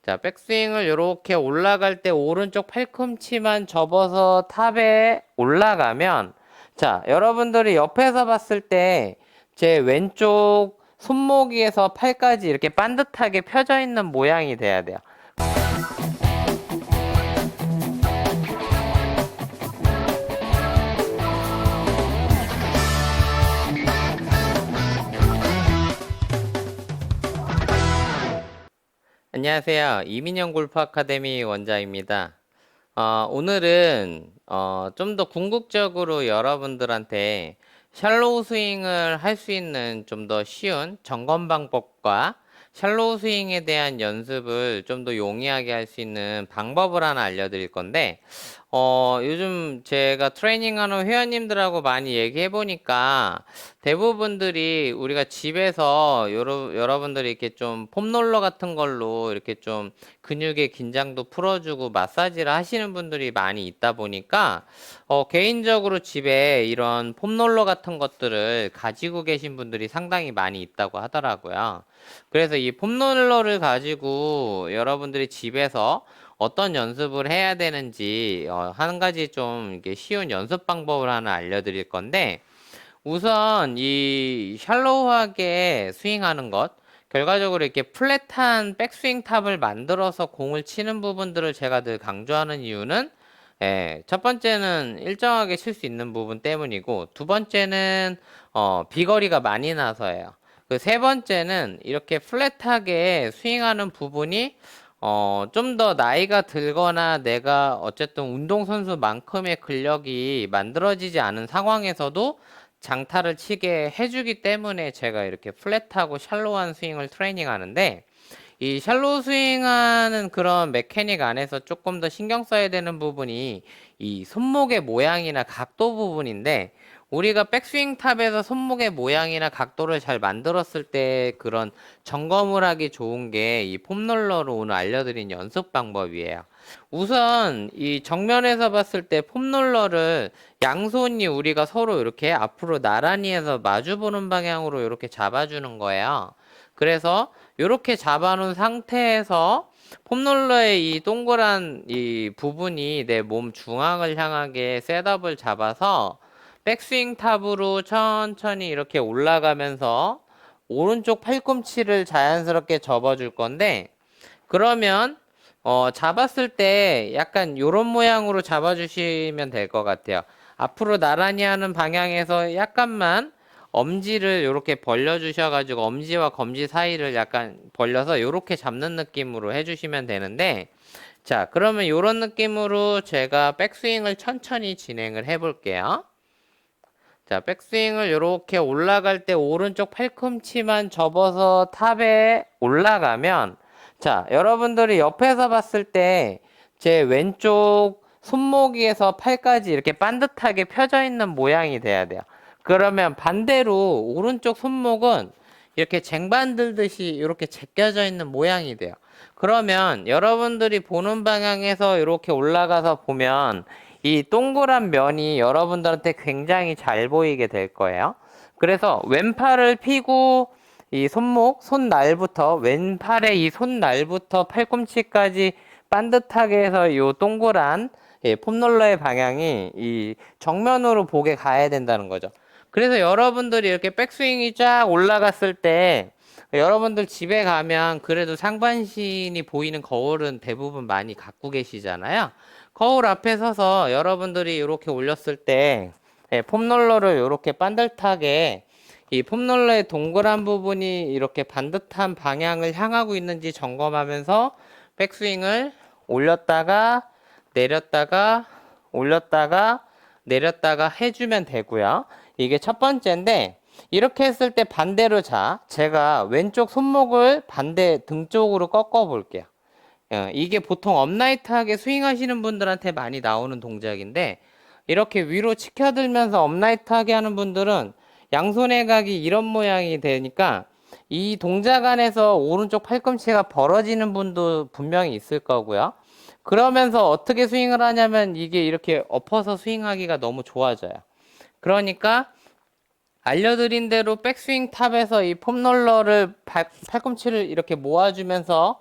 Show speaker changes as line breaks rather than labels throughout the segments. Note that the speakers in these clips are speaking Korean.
자, 백스윙을 이렇게 올라갈 때 오른쪽 팔꿈치만 접어서 탑에 올라가면, 자, 여러분들이 옆에서 봤을 때 제 왼쪽 손목위에서 팔까지 이렇게 반듯하게 펴져 있는 모양이 돼야 돼요. 안녕하세요. 이민영 골프 아카데미 원장입니다. 오늘은 좀 더 궁극적으로 여러분들한테 샬로우 스윙을 할 수 있는 좀 더 쉬운 점검 방법과 샬로우 스윙에 대한 연습을 좀 더 용이하게 할 수 있는 방법을 하나 알려드릴 건데, 요즘 제가 트레이닝하는 회원님들하고 많이 얘기해 보니까 대부분들이 우리가 집에서 여러분들이 이렇게 좀 폼롤러 같은 걸로 이렇게 좀 근육의 긴장도 풀어주고 마사지를 하시는 분들이 많이 있다 보니까 개인적으로 집에 이런 폼롤러 같은 것들을 가지고 계신 분들이 상당히 많이 있다고 하더라고요. 그래서 이 폼롤러를 가지고 여러분들이 집에서 어떤 연습을 해야 되는지 한 가지 좀 이게 쉬운 연습 방법을 하나 알려드릴 건데, 우선 이 샬로우하게 스윙하는 것, 결과적으로 이렇게 플랫한 백스윙 탑을 만들어서 공을 치는 부분들을 제가 늘 강조하는 이유는, 첫 번째는 일정하게 칠 수 있는 부분 때문이고, 두 번째는 비거리가 많이 나서예요. 그 세 번째는 이렇게 플랫하게 스윙하는 부분이 좀 더 나이가 들거나 내가 어쨌든 운동선수만큼의 근력이 만들어지지 않은 상황에서도 장타를 치게 해주기 때문에 제가 이렇게 플랫하고 샬로우한 스윙을 트레이닝 하는데, 이 샬로우 스윙하는 그런 메케닉 안에서 조금 더 신경 써야 되는 부분이 이 손목의 모양이나 각도 부분인데, 우리가 백스윙 탑에서 손목의 모양이나 각도를 잘 만들었을 때 그런 점검을 하기 좋은 게 이 폼롤러로 오늘 알려드린 연습 방법이에요. 우선 이 정면에서 봤을 때 폼롤러를 양손이 우리가 서로 이렇게 앞으로 나란히 해서 마주보는 방향으로 이렇게 잡아주는 거예요. 그래서 이렇게 잡아놓은 상태에서 폼롤러의 이 동그란 이 부분이 내 몸 중앙을 향하게 셋업을 잡아서 백스윙 탑으로 천천히 이렇게 올라가면서 오른쪽 팔꿈치를 자연스럽게 접어줄 건데, 그러면 잡았을 때 약간 요런 모양으로 잡아주시면 될 것 같아요. 앞으로 나란히 하는 방향에서 약간만 엄지를 이렇게 벌려주셔가지고 엄지와 검지 사이를 약간 벌려서 이렇게 잡는 느낌으로 해주시면 되는데, 자, 그러면 이런 느낌으로 제가 백스윙을 천천히 진행을 해볼게요. 자, 백스윙을 이렇게 올라갈 때 오른쪽 팔꿈치만 접어서 탑에 올라가면, 자, 여러분들이 옆에서 봤을 때 제 왼쪽 손목위에서 팔까지 이렇게 반듯하게 펴져 있는 모양이 돼야 돼요. 그러면 반대로 오른쪽 손목은 이렇게 쟁반 들듯이 이렇게 제껴져 있는 모양이 돼요. 그러면 여러분들이 보는 방향에서 이렇게 올라가서 보면 이 동그란 면이 여러분들한테 굉장히 잘 보이게 될 거예요. 그래서 왼팔을 펴고 이 손날부터, 왼팔의 이 손날부터 팔꿈치까지 반듯하게 해서 이 동그란 폼롤러의 방향이 이 정면으로 보게 가야 된다는 거죠. 그래서 여러분들이 이렇게 백스윙이 쫙 올라갔을 때 여러분들 집에 가면 그래도 상반신이 보이는 거울은 대부분 많이 갖고 계시잖아요. 거울 앞에 서서 여러분들이 이렇게 올렸을 때 폼롤러를 이렇게 반듯하게 이 폼롤러의 동그란 부분이 이렇게 반듯한 방향을 향하고 있는지 점검하면서 백스윙을 올렸다가 내렸다가 올렸다가 내렸다가 해주면 되고요. 이게 첫 번째인데, 이렇게 했을 때 반대로, 자, 제가 왼쪽 손목을 반대 등 쪽으로 꺾어 볼게요. 이게 보통 업라이트하게 스윙하시는 분들한테 많이 나오는 동작인데, 이렇게 위로 치켜들면서 업라이트하게 하는 분들은 양손의 각이 이런 모양이 되니까 이 동작 안에서 오른쪽 팔꿈치가 벌어지는 분도 분명히 있을 거고요. 그러면서 어떻게 스윙을 하냐면 이게 이렇게 엎어서 스윙하기가 너무 좋아져요. 그러니까 알려드린 대로 백스윙 탑에서 이 폼롤러를 팔꿈치를 이렇게 모아주면서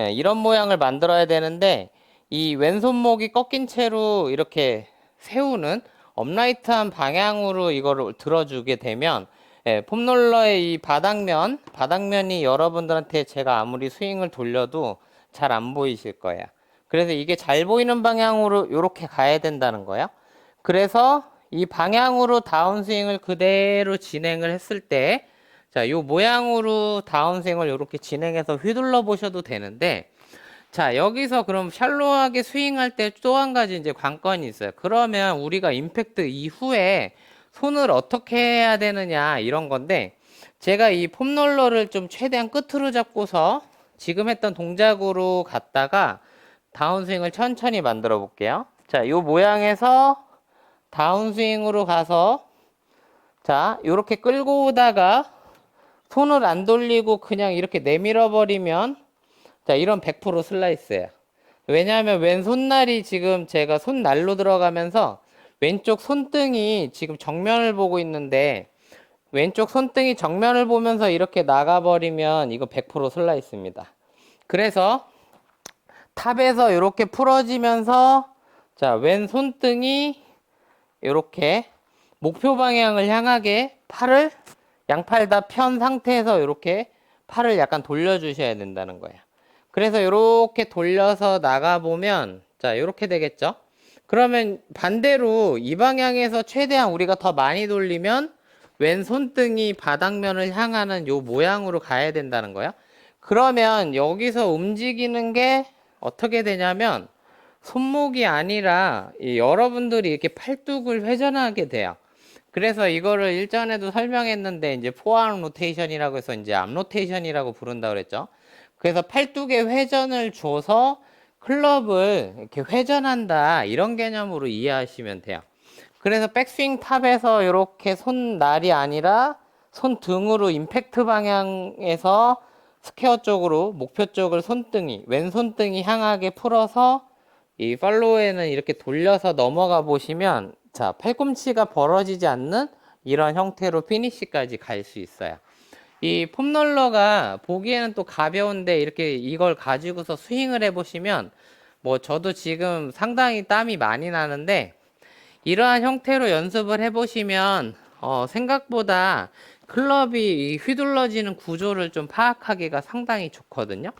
예, 이런 모양을 만들어야 되는데 이 왼손목이 꺾인 채로 이렇게 세우는 업라이트한 방향으로 이거를 들어주게 되면 예, 폼롤러의 이 바닥면이 여러분들한테 제가 아무리 스윙을 돌려도 잘 안 보이실 거예요. 그래서 이게 잘 보이는 방향으로 이렇게 가야 된다는 거예요. 그래서 이 방향으로 다운스윙을 그대로 진행을 했을 때, 자, 요 모양으로 다운스윙을 이렇게 진행해서 휘둘러 보셔도 되는데, 자, 여기서 그럼 샬로하게 스윙할 때 또 한 가지 이제 관건이 있어요. 그러면 우리가 임팩트 이후에 손을 어떻게 해야 되느냐, 이런 건데, 제가 이 폼롤러를 좀 최대한 끝으로 잡고서 지금 했던 동작으로 갔다가 다운스윙을 천천히 만들어 볼게요. 자, 요 모양에서 다운스윙으로 가서 자, 요렇게 끌고 오다가 손을 안 돌리고 그냥 이렇게 내밀어 버리면 자, 이런 100% 슬라이스예요. 왜냐하면 왼손날이 지금 제가 손날로 들어가면서 왼쪽 손등이 지금 정면을 보고 있는데 왼쪽 손등이 정면을 보면서 이렇게 나가버리면 이거 100% 슬라이스입니다. 그래서 탑에서 이렇게 풀어지면서 자, 왼 손등이 이렇게 목표 방향을 향하게 팔을 양팔 다 편 상태에서 이렇게 팔을 약간 돌려주셔야 된다는 거예요. 그래서 이렇게 돌려서 나가보면 자 이렇게 되겠죠. 그러면 반대로 이 방향에서 최대한 우리가 더 많이 돌리면 왼 손등이 바닥면을 향하는 요 모양으로 가야 된다는 거예요. 그러면 여기서 움직이는 게 어떻게 되냐면 손목이 아니라 여러분들이 이렇게 팔뚝을 회전하게 돼요. 그래서 이거를 일전에도 설명했는데 이제 포아암 로테이션이라고 해서 이제 암 로테이션이라고 부른다 그랬죠. 그래서 팔뚝에 회전을 줘서 클럽을 이렇게 회전한다 이런 개념으로 이해하시면 돼요. 그래서 백스윙 탑에서 이렇게 손날이 아니라 손등으로 임팩트 방향에서 스퀘어 쪽으로 목표 쪽을 손등이 왼손등이 향하게 풀어서 이 팔로우에는 이렇게 돌려서 넘어가 보시면 자 팔꿈치가 벌어지지 않는 이런 형태로 피니시까지 갈 수 있어요. 이 폼롤러가 보기에는 또 가벼운데 이렇게 이걸 가지고서 스윙을 해보시면 뭐 저도 지금 상당히 땀이 많이 나는데 이러한 형태로 연습을 해보시면 생각보다 클럽이 휘둘러지는 구조를 좀 파악하기가 상당히 좋거든요.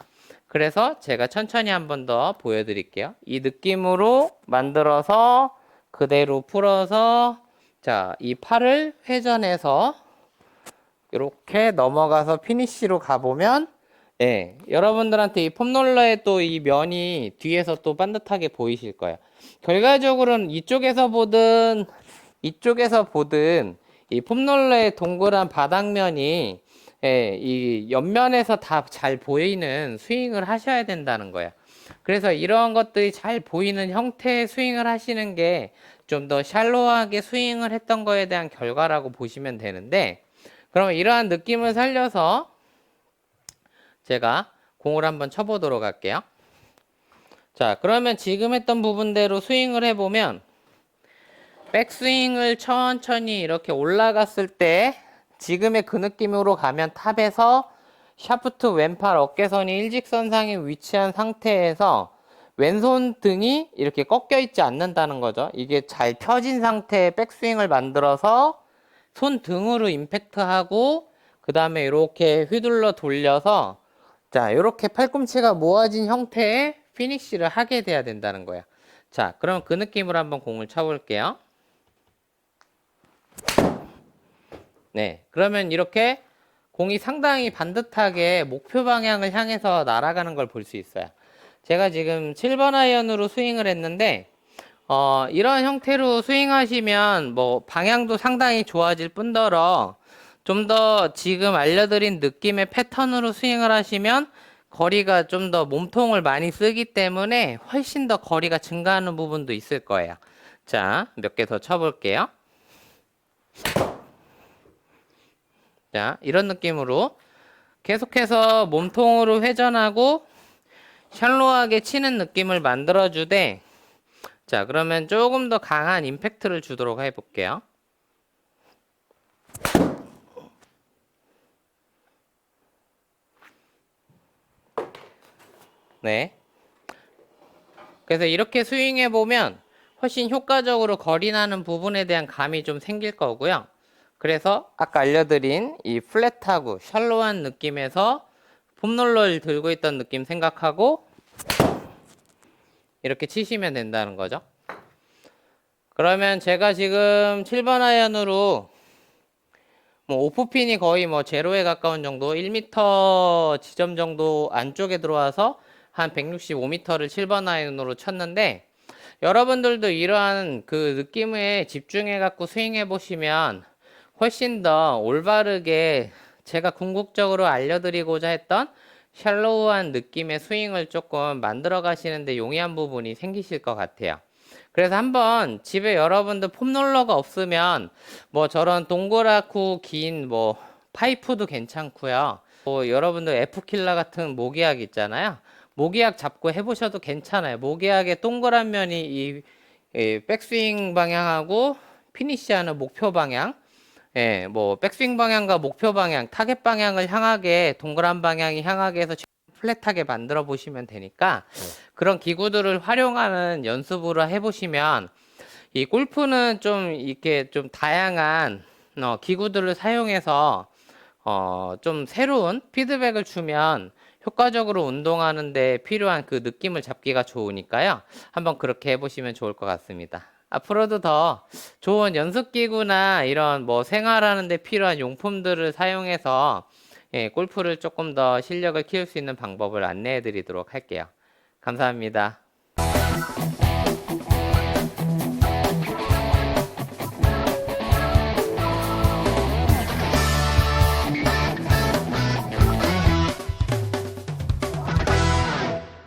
그래서 제가 천천히 한 번 더 보여드릴게요. 이 느낌으로 만들어서 그대로 풀어서 자, 이 팔을 회전해서 이렇게 넘어가서 피니쉬로 가보면 예, 여러분들한테 이 폼롤러의 또 이 면이 뒤에서 또 반듯하게 보이실 거예요. 결과적으로는 이쪽에서 보든 이 폼롤러의 동그란 바닥면이 예, 이 옆면에서 다 잘 보이는 스윙을 하셔야 된다는 거예요. 그래서 이러한 것들이 잘 보이는 형태의 스윙을 하시는 게 좀 더 샬로하게 스윙을 했던 거에 대한 결과라고 보시면 되는데 그러면 이러한 느낌을 살려서 제가 공을 한번 쳐보도록 할게요. 자, 그러면 지금 했던 부분대로 스윙을 해보면 백스윙을 천천히 이렇게 올라갔을 때 지금의 그 느낌으로 가면 탑에서 샤프트 왼팔 어깨선이 일직선상에 위치한 상태에서 왼손 등이 이렇게 꺾여 있지 않는다는 거죠. 이게 잘 펴진 상태의 백스윙을 만들어서 손 등으로 임팩트하고 그 다음에 이렇게 휘둘러 돌려서 자 이렇게 팔꿈치가 모아진 형태의 피니쉬를 하게 돼야 된다는 거야. 자 그럼 그 느낌으로 한번 공을 쳐볼게요. 네 그러면 이렇게 공이 상당히 반듯하게 목표 방향을 향해서 날아가는 걸 볼 수 있어요. 제가 지금 7번 아이언으로 스윙을 했는데 이런 형태로 스윙하시면 뭐 방향도 상당히 좋아질 뿐더러 좀 더 지금 알려드린 느낌의 패턴으로 스윙을 하시면 거리가 좀 더 몸통을 많이 쓰기 때문에 훨씬 더 거리가 증가하는 부분도 있을 거예요. 자, 몇 개 더 쳐볼게요. 자, 이런 느낌으로 계속해서 몸통으로 회전하고 샬로하게 치는 느낌을 만들어주되 자, 그러면 조금 더 강한 임팩트를 주도록 해볼게요. 네. 그래서 이렇게 스윙해 보면 훨씬 효과적으로 거리 나는 부분에 대한 감이 좀 생길 거고요. 그래서 아까 알려드린 이 플랫하고 샬로한 느낌에서 폼롤러를 들고 있던 느낌 생각하고 이렇게 치시면 된다는 거죠. 그러면 제가 지금 7번 아이언으로 뭐 오프핀이 거의 뭐 제로에 가까운 정도, 1m 지점 정도 안쪽에 들어와서 한 165m를 7번 아이언으로 쳤는데, 여러분들도 이러한 그 느낌에 집중해 갖고 스윙해 보시면 훨씬 더 올바르게 제가 궁극적으로 알려드리고자 했던 샬로우한 느낌의 스윙을 조금 만들어 가시는데 용이한 부분이 생기실 것 같아요. 그래서 한번 집에 여러분들 폼롤러가 없으면 뭐 저런 동그랗고 긴 뭐 파이프도 괜찮고요. 뭐 여러분들 F킬러 같은 모기약 있잖아요. 모기약 잡고 해보셔도 괜찮아요. 모기약의 동그란 면이 이 백스윙 방향하고 피니시하는 목표 방향, 예, 뭐 백스윙 방향과 목표 방향, 타겟 방향을 향하게 동그란 방향이 향하게 해서 플랫하게 만들어 보시면 되니까 그런 기구들을 활용하는 연습으로 해보시면 이 골프는 좀 이렇게 좀 다양한 기구들을 사용해서 좀 새로운 피드백을 주면 효과적으로 운동하는데 필요한 그 느낌을 잡기가 좋으니까요. 한번 그렇게 해보시면 좋을 것 같습니다. 앞으로도 더 좋은 연습기구나 이런 뭐 생활하는데 필요한 용품들을 사용해서 골프를 조금 더 실력을 키울 수 있는 방법을 안내해 드리도록 할게요. 감사합니다.